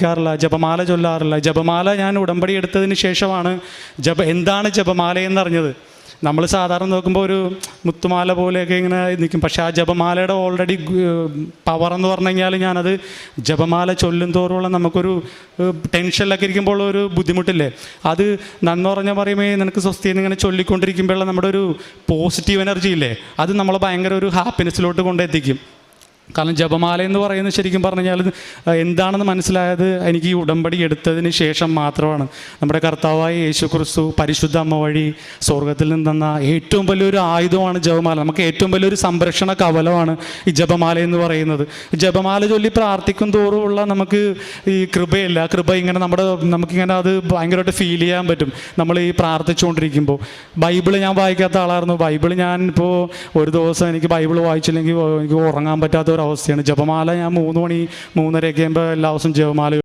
ാറില്ല, ജപമാല ചൊല്ലാറില്ല. ജപമാല ഞാൻ ഉടമ്പടി എടുത്തതിന് ശേഷമാണ് എന്താണ് ജപമാല എന്നറിഞ്ഞത്. നമ്മൾ സാധാരണ നോക്കുമ്പോൾ ഒരു മുത്തുമാല പോലെയൊക്കെ ഇങ്ങനെ നിൽക്കും. പക്ഷേ ആ ജപമാലയുടെ ഓൾറെഡി പവർ എന്ന് പറഞ്ഞു കഴിഞ്ഞാൽ, ഞാനത് ജപമാല ചൊല്ലും തോറുള്ള നമുക്കൊരു ടെൻഷനിലൊക്കെ ഇരിക്കുമ്പോൾ ഒരു ബുദ്ധിമുട്ടില്ലേ, അത് നന്ന് പറഞ്ഞാൽ പറയുമ്പോൾ നിനക്ക് സ്വസ്ഥയെന്ന് ഇങ്ങനെ ചൊല്ലിക്കൊണ്ടിരിക്കുമ്പോഴുള്ള നമ്മുടെ ഒരു പോസിറ്റീവ് എനർജി ഇല്ലേ, അത് നമ്മളെ ഭയങ്കര ഒരു ഹാപ്പിനെസ്സിലോട്ട് കൊണ്ടെത്തിക്കും. കാരണം ജപമാല എന്ന് പറയുന്നത് ശരിക്കും പറഞ്ഞു കഴിഞ്ഞാൽ എന്താണെന്ന് മനസ്സിലായത് എനിക്ക് ഈ ഉടമ്പടി എടുത്തതിന് ശേഷം മാത്രമാണ്. നമ്മുടെ കർത്താവായ യേശു ക്രിസ്തു പരിശുദ്ധ അമ്മ വഴി സ്വർഗത്തിൽ നിന്ന് തന്ന ഏറ്റവും വലിയൊരു ആയുധമാണ് ജപമാല. നമുക്ക് ഏറ്റവും വലിയൊരു സംരക്ഷണ കവലമാണ് ഈ ജപമാല എന്ന് പറയുന്നത്. ജപമാല ചൊല്ലി പ്രാർത്ഥിക്കും തോറുമുള്ള നമുക്ക് ഈ കൃപയില്ല, കൃപ ഇങ്ങനെ നമുക്കിങ്ങനെ അത് ഭയങ്കരമായിട്ട് ഫീൽ ചെയ്യാൻ പറ്റും നമ്മൾ ഈ പ്രാർത്ഥിച്ചുകൊണ്ടിരിക്കുമ്പോൾ. ബൈബിള് ഞാൻ വായിക്കാത്ത ആളായിരുന്നു. ബൈബിള് ഞാൻ ഇപ്പോൾ ഒരു ദിവസം എനിക്ക് ബൈബിൾ വായിച്ചില്ലെങ്കിൽ എനിക്ക് ഉറങ്ങാൻ പറ്റാത്ത ഒരവസ്ഥയാണ്. ജപമാല ഞാൻ 3 മണി 3:30 ആകുമ്പോൾ എല്ലാ ദിവസവും ജപമാല